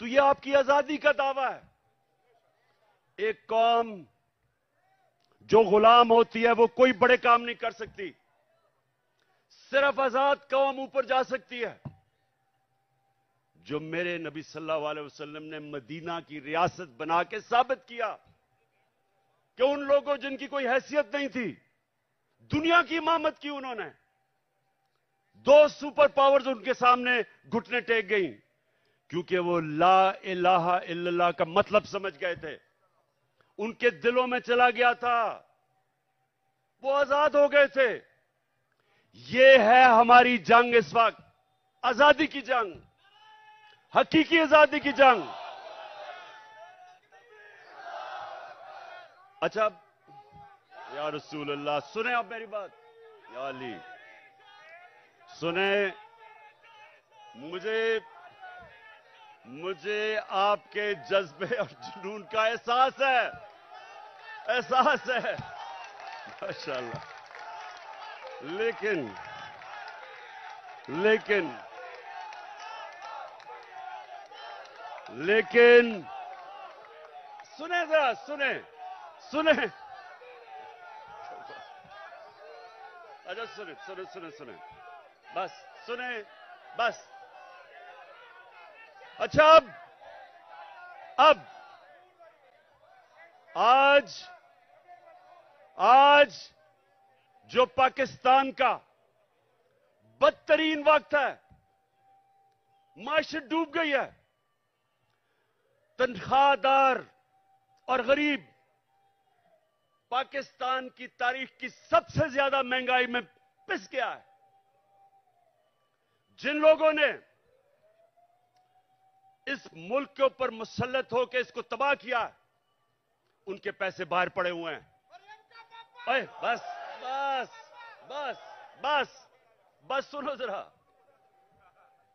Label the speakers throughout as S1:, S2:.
S1: تو یہ آپ کی آزادی کا دعویٰ ہے. ایک قوم جو غلام ہوتی ہے وہ کوئی بڑے کام نہیں کر سکتی. صرف آزاد قوم اوپر جا سکتی ہے. جو میرے نبی صلی اللہ علیہ وسلم نے مدینہ کی ریاست بنا کے ثابت کیا کہ ان لوگوں جن کی کوئی حیثیت نہیں تھی دنیا کی امامت کی انہوں نے. 2 سپر پاورز ان کے سامنے گھٹنے ٹیک گئیں کیونکہ وہ لا الہ الا اللہ کا مطلب سمجھ گئے تھے. ان کے دلوں میں چلا گیا تھا. وہ آزاد ہو گئے تھے. یہ ہے ہماری جنگ اس وقت. آزادی کی جنگ. حقیقی آزادی کی جنگ. اچھا یا رسول اللہ سنیں آپ میری بات. یا علی سنیں. مجھے آپ کے جذبے اور جنون کا احساس ہے. احساس ہے ماشاءاللہ. لیکن سنیں ذرا. سنیں اچھا سنیں بس سنیں بس. اچھا اب آج جو پاکستان کا بدترین وقت ہے. معیشت ڈوب گئی ہے. تنخواہ دار اور غریب پاکستان کی تاریخ کی سب سے زیادہ مہنگائی میں پس گیا ہے. جن لوگوں نے اس ملک کے اوپر مسلط ہو کے اس کو تباہ کیا ان کے پیسے باہر پڑے ہوئے ہیں. اے بس سنو ذرا.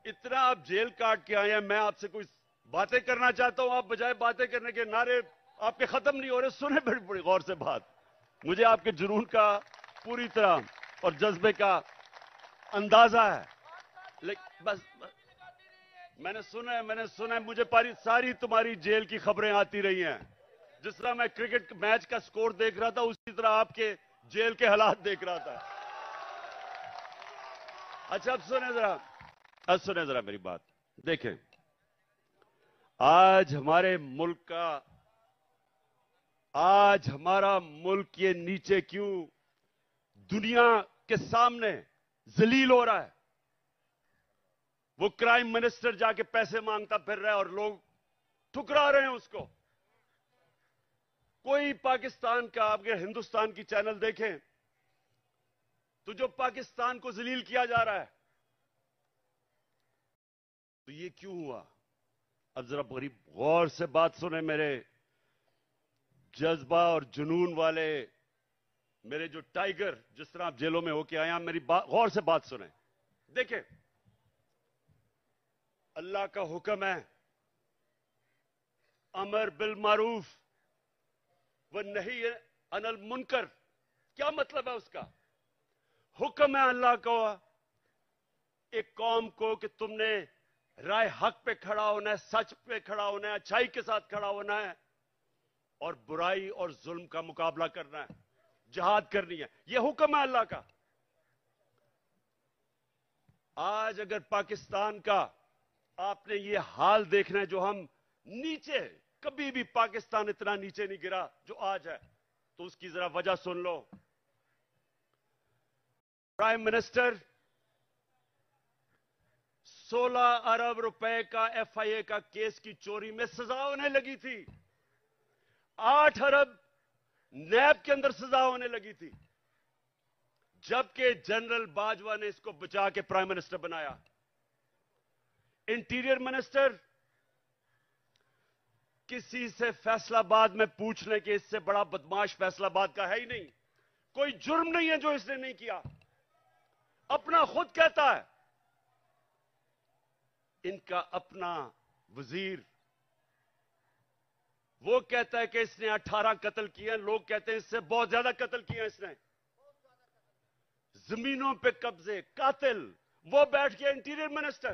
S1: اتنا آپ جیل کاٹ کے آئے ہیں. میں آپ سے کوئی باتیں کرنا چاہتا ہوں. آپ بجائے باتیں کرنے کے نعرے آپ کے ختم نہیں ہو رہے. سنیں بڑی غور سے بات. مجھے آپ کے جنون کا پوری طرح اور جذبے کا اندازہ ہے. لیکن بس میں نے سنا مجھے ساری تمہاری جیل کی خبریں آتی رہی ہیں. جس طرح میں کرکٹ میچ کا سکور دیکھ رہا تھا اسی طرح آپ کے جیل کے حالات دیکھ رہا تھا. اچھا اب سنیں ذرا میری بات. دیکھیں آج ہمارا ملک یہ نیچے کیوں دنیا کے سامنے ذلیل ہو رہا ہے. وہ کرائم منسٹر جا کے پیسے مانگتا پھر رہا ہے اور لوگ ٹھکرا رہے ہیں اس کو. کوئی پاکستان کا آپ اگر ہندوستان کی چینل دیکھیں تو جو پاکستان کو ذلیل کیا جا رہا ہے تو یہ کیوں ہوا؟ اب ذرا بڑی غور سے بات سنیں. میرے جذبہ اور جنون والے میرے جو ٹائیگر جس طرح آپ جیلوں میں ہو کے آئے ہیں میری غور سے بات سنیں. دیکھیں اللہ کا حکم ہے امر بالمعروف والنہی عن المنکر. کیا مطلب ہے اس کا؟ حکم ہے اللہ کو ایک قوم کو کہ تم نے رائے حق پہ کھڑا ہونا ہے, سچ پہ کھڑا ہونا ہے, اچھائی کے ساتھ کھڑا ہونا ہے اور برائی اور ظلم کا مقابلہ کرنا ہے, جہاد کرنی ہے. یہ حکم ہے اللہ کا. آج اگر پاکستان کا آپ نے یہ حال دیکھنا ہے جو ہم نیچے, کبھی بھی پاکستان اتنا نیچے نہیں گرا جو آج ہے, تو اس کی ذرا وجہ سن لو. پرائم منسٹر 16 ارب روپے کا ایف آئی اے کا کیس کی چوری میں سزا ہونے لگی تھی. 8 ارب نیب کے اندر سزا ہونے لگی تھی, جبکہ جنرل باجوہ نے اس کو بچا کے پرائم منسٹر بنایا. انٹیریئر منسٹر کسی سے فیصلہ آباد میں پوچھ لیں کہ اس سے بڑا بدماش فیصلہ آباد کا ہے ہی نہیں. کوئی جرم نہیں ہے جو اس نے نہیں کیا. اپنا خود کہتا ہے. ان کا اپنا وزیر وہ کہتا ہے کہ اس نے 18 قتل کیے ہیں. لوگ کہتے ہیں اس سے بہت زیادہ قتل کیے ہیں اس نے. زمینوں پہ قبضے, قاتل, وہ بیٹھ کے انٹیریئر منسٹر.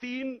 S1: 3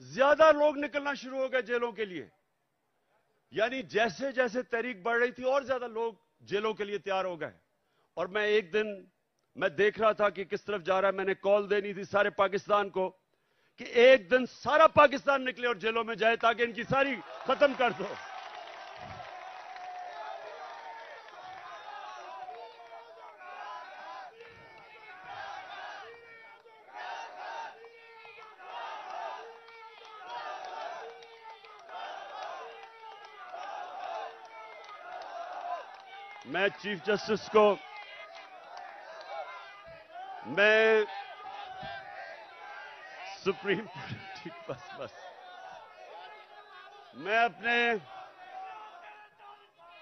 S1: زیادہ لوگ نکلنا شروع ہو گئے جیلوں کے لیے. یعنی جیسے جیسے تحریک بڑھ رہی تھی اور زیادہ لوگ جیلوں کے لیے تیار ہو گئے. اور میں ایک دن میں دیکھ رہا تھا کہ کس طرف جا رہا ہے. میں نے کال دینی تھی سارے پاکستان کو کہ ایک دن سارا پاکستان نکلے اور جیلوں میں جائے تاکہ ان کی ساری ختم کر دو. میں چیف جسٹس کو میں سپریم بس میں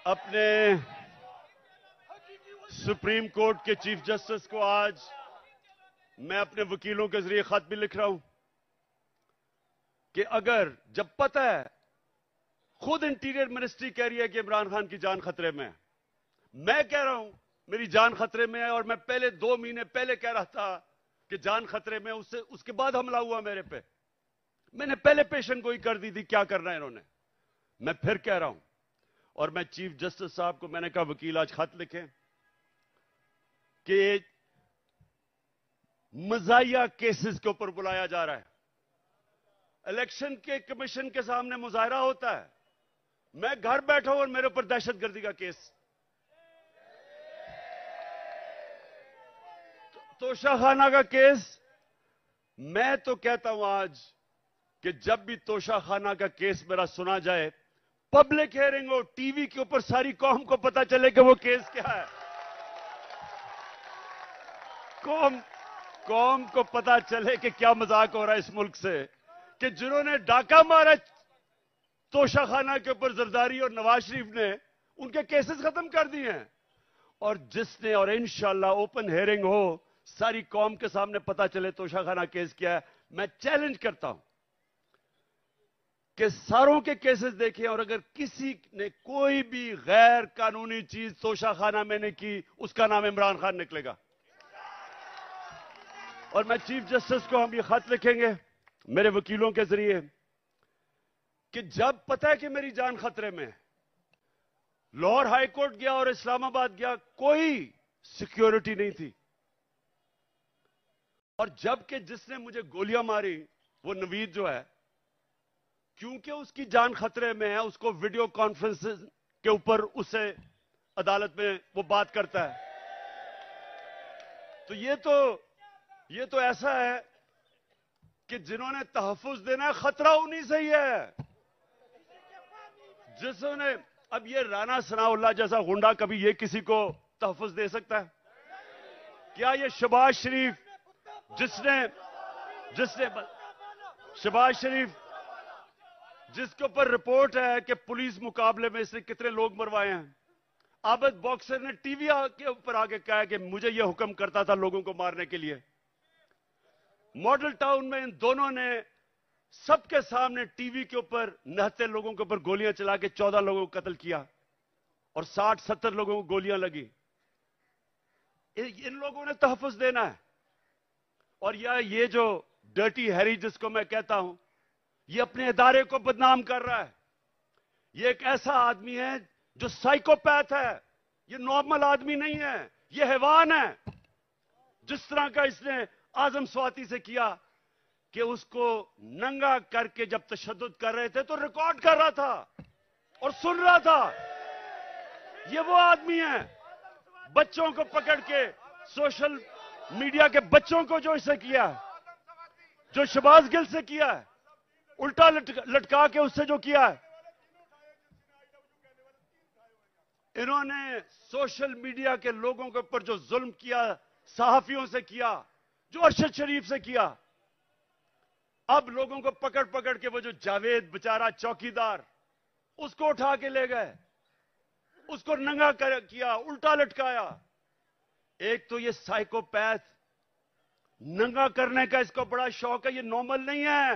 S1: اپنے سپریم کورٹ کے چیف جسٹس کو آج میں اپنے وکیلوں کے ذریعے خط بھی لکھ رہا ہوں کہ اگر جب پتہ ہے خود انٹیریئر منسٹری کہہ رہی ہے کہ عمران خان کی جان خطرے میں ہے, میں کہہ رہا ہوں میری جان خطرے میں ہے, اور میں پہلے 2 مہینے پہلے کہہ رہا تھا کہ جان خطرے میں, اس کے بعد حملہ ہوا میرے پہ. میں نے پہلے پیشن گوئی کر دی تھی کیا کرنا ہے انہوں نے. میں پھر کہہ رہا ہوں, اور میں چیف جسٹس صاحب کو میں نے کہا وکیل آج خط لکھیں کہ مزاحیہ کیسز کے اوپر بلایا جا رہا ہے. الیکشن کے کمیشن کے سامنے مظاہرہ ہوتا ہے, میں گھر بیٹھا ہوں اور میرے اوپر دہشت گردی کا کیس. توشہ خانہ کا کیس. میں تو کہتا ہوں آج کہ جب بھی توشہ خانہ کا کیس میرا سنا جائے, پبلک ہیئرنگ ہو, ٹی وی کے اوپر ساری قوم کو پتا چلے کہ وہ کیس کیا ہے. قوم کو پتا چلے کہ کیا مذاق ہو رہا ہے اس ملک سے, کہ جنہوں نے ڈاکہ مارا توشہ خانہ کے اوپر زرداری اور نواز شریف نے, ان کے کیسز ختم کر دیے ہیں. اور جس نے, اور انشاءاللہ اوپن ہیئرنگ ہو, ساری قوم کے سامنے پتا چلے توشہ خانہ کیس کیا ہے, میں چیلنج کرتا ہوں کہ ساروں کے کیسز دیکھیں, اور اگر کسی نے کوئی بھی غیر قانونی چیز توشہ خانہ میں نے کی, اس کا نام عمران خان نکلے گا. اور میں چیف جسٹس کو ہم یہ خط لکھیں گے میرے وکیلوں کے ذریعے کہ جب پتہ ہے کہ میری جان خطرے میں, لاہور ہائی کورٹ گیا اور اسلام آباد گیا, کوئی سیکیورٹی نہیں تھی. اور جبکہ جس نے مجھے گولیاں ماری وہ نوید جو ہے, کیونکہ اس کی جان خطرے میں ہے, اس کو ویڈیو کانفرنس کے اوپر اسے عدالت میں وہ بات کرتا ہے. تو یہ تو ایسا ہے کہ جنہوں نے تحفظ دینا ہے, خطرہ انہی سے ہی ہے. جسوں نے, اب یہ رانا ثناء اللہ جیسا غنڈا کبھی یہ کسی کو تحفظ دے سکتا ہے کیا؟ یہ شہباز شریف جس نے شہباز شریف جس کے اوپر رپورٹ ہے کہ پولیس مقابلے میں اس نے کتنے لوگ مروائے ہیں, عابد باکسر نے ٹی وی کے اوپر آگے کہا کہ مجھے یہ حکم کرتا تھا لوگوں کو مارنے کے لیے. ماڈل ٹاؤن میں ان دونوں نے سب کے سامنے ٹی وی کے اوپر نہتے لوگوں کے اوپر گولیاں چلا کے 14 لوگوں کو قتل کیا, اور 60-70 لوگوں کو گولیاں لگی. ان لوگوں نے تحفظ دینا ہے. اور یہ جو ڈرٹی ہیری جس کو میں کہتا ہوں, یہ اپنے ادارے کو بدنام کر رہا ہے. یہ ایک ایسا آدمی ہے جو سائیکوپیتھ ہے, یہ نارمل آدمی نہیں ہے, یہ حیوان ہے. جس طرح کا اس نے اعظم سواتی سے کیا کہ اس کو ننگا کر کے جب تشدد کر رہے تھے تو ریکارڈ کر رہا تھا اور سن رہا تھا. یہ وہ آدمی ہے, بچوں کو پکڑ کے سوشل میڈیا کے بچوں کو جو اسے کیا, جو شہباز گل سے کیا ہے, الٹا لٹکا کے اس سے جو کیا ہے. انہوں نے سوشل میڈیا کے لوگوں کے اوپر جو ظلم کیا, صحافیوں سے کیا, جو ارشد شریف سے کیا, اب لوگوں کو پکڑ پکڑ کے وہ جو جاوید بیچارہ چوکیدار, اس کو اٹھا کے لے گئے, اس کو ننگا کیا, الٹا لٹکایا. ایک تو یہ سائیکوپیتھ, ننگا کرنے کا اس کو بڑا شوق ہے, یہ نارمل نہیں ہے,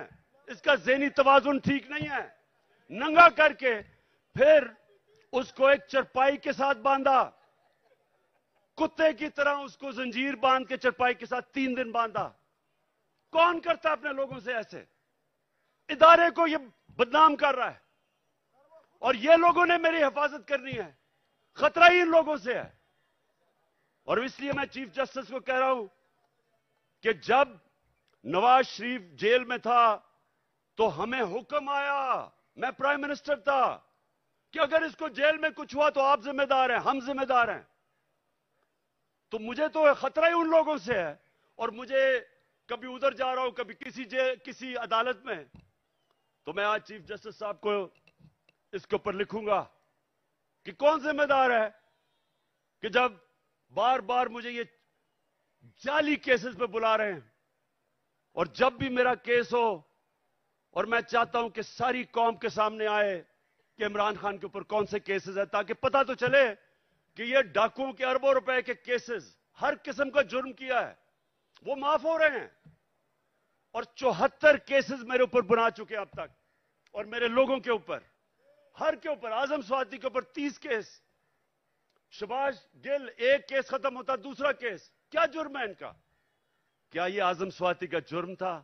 S1: اس کا ذہنی توازن ٹھیک نہیں ہے. ننگا کر کے پھر اس کو ایک چرپائی کے ساتھ باندھا, کتے کی طرح اس کو زنجیر باندھ کے چرپائی کے ساتھ 3 دن باندھا. کون کرتا اپنے لوگوں سے ایسے؟ ادارے کو یہ بدنام کر رہا ہے اور یہ لوگوں نے میری حفاظت کرنی ہے. خطرہ ہی ان لوگوں سے ہے. اور اس لیے میں چیف جسٹس کو کہہ رہا ہوں کہ جب نواز شریف جیل میں تھا تو ہمیں حکم آیا, میں پرائم منسٹر تھا, کہ اگر اس کو جیل میں کچھ ہوا تو آپ ذمہ دار ہیں, ہم ذمہ دار ہیں. تو مجھے تو خطرہ ہی ان لوگوں سے ہے. اور مجھے کبھی ادھر جا رہا ہوں, کبھی کسی عدالت میں, تو میں آج چیف جسٹس صاحب کو اس کے اوپر لکھوں گا کہ کون ذمہ دار ہے کہ جب بار بار مجھے یہ جعلی کیسز پہ بلا رہے ہیں, اور جب بھی میرا کیس ہو, اور میں چاہتا ہوں کہ ساری قوم کے سامنے آئے کہ عمران خان کے اوپر کون سے کیسز ہیں, تاکہ پتہ تو چلے کہ یہ ڈاکوؤں کے اربوں روپے کے کیسز, ہر قسم کا جرم کیا ہے, وہ معاف ہو رہے ہیں. اور 74 کیسز میرے اوپر بنا چکے اب تک, اور میرے لوگوں کے اوپر, ہر کے اوپر. اعظم سواتی کے اوپر 30 کیس, شباش گل ایک کیس ختم ہوتا دوسرا کیس. کیا جرم ہے ان کا؟ کیا یہ اعظم سواتی کا جرم تھا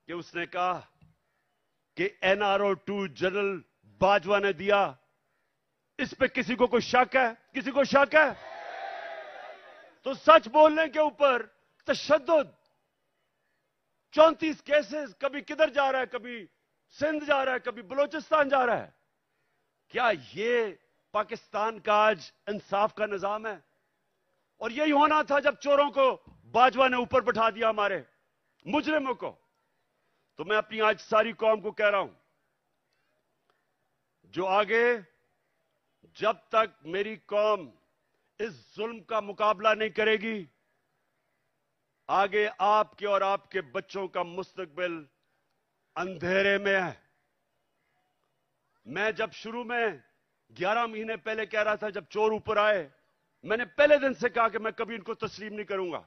S1: کہ اس نے کہا کہ NRO2 جنرل باجوہ نے دیا؟ اس پہ کسی کو کوئی شک ہے؟ کسی کو شک ہے؟ تو سچ بولنے کے اوپر تشدد, 34 کیسز, کبھی کدھر جا رہا ہے, کبھی سندھ جا رہا ہے, کبھی بلوچستان جا رہا ہے. کیا یہ پاکستان کا آج انصاف کا نظام ہے؟ اور یہی ہونا تھا جب چوروں کو باجوہ نے اوپر بٹھا دیا, ہمارے مجرموں کو. تو میں اپنی آج ساری قوم کو کہہ رہا ہوں, جو آگے جب تک میری قوم اس ظلم کا مقابلہ نہیں کرے گی, آگے آپ کے اور آپ کے بچوں کا مستقبل اندھیرے میں ہے. میں جب شروع میں 11 مہینے پہلے کہہ رہا تھا, جب چور اوپر آئے, میں نے پہلے دن سے کہا کہ میں کبھی ان کو تسلیم نہیں کروں گا.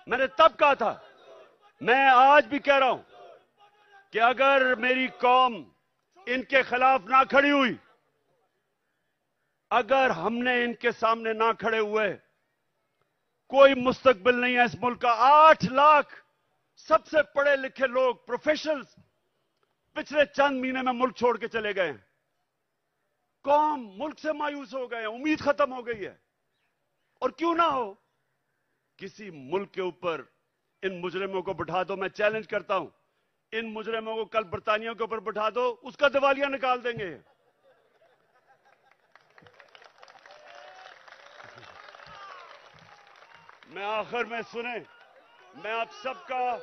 S1: میں نے تب کہا تھا, میں آج بھی کہہ رہا ہوں کہ اگر میری قوم ان کے خلاف نہ کھڑی ہوئی, اگر ہم نے ان کے سامنے نہ کھڑے ہوئے, کوئی مستقبل نہیں ہے اس ملک کا. 8 لاکھ سب سے پڑھے لکھے لوگ, پروفیشنلز, پچھلے چند مہینے میں ملک چھوڑ کے چلے گئے ہیں. قوم ملک سے مایوس ہو گئے ہیں, امید ختم ہو گئی ہے. اور کیوں نہ ہو, کسی ملک کے اوپر ان مجرموں کو بٹھا دو. میں چیلنج کرتا ہوں, ان مجرموں کو کل برطانیہ کے اوپر بٹھا دو, اس کا دیوالیہ نکال دیں گے. میں آخر میں سنیں, میں آپ سب کا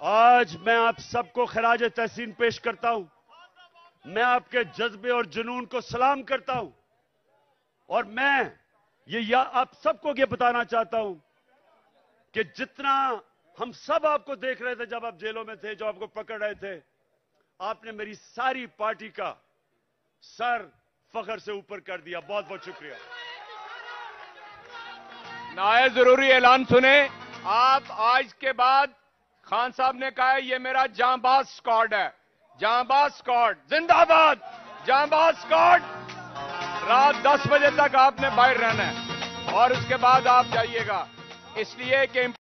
S1: آج میں آپ سب کو خراج تحسین پیش کرتا ہوں. میں آپ کے جذبے اور جنون کو سلام کرتا ہوں. اور میں آپ سب کو یہ بتانا چاہتا ہوں کہ جتنا ہم سب آپ کو دیکھ رہے تھے جب آپ جیلوں میں تھے, جو آپ کو پکڑ رہے تھے, آپ نے میری ساری پارٹی کا سر فخر سے اوپر کر دیا. بہت بہت شکریہ.
S2: نہایت ضروری اعلان سنیں. آپ آج کے بعد, خان صاحب نے کہا ہے یہ میرا جاں باز اسکواڈ ہے, جاں باز اسکواڈ زندہ باد, جاں باز اسکواڈ. رات 10 بجے تک آپ نے باہر رہنا ہے اور اس کے بعد آپ جائیے گا, اس لیے کہ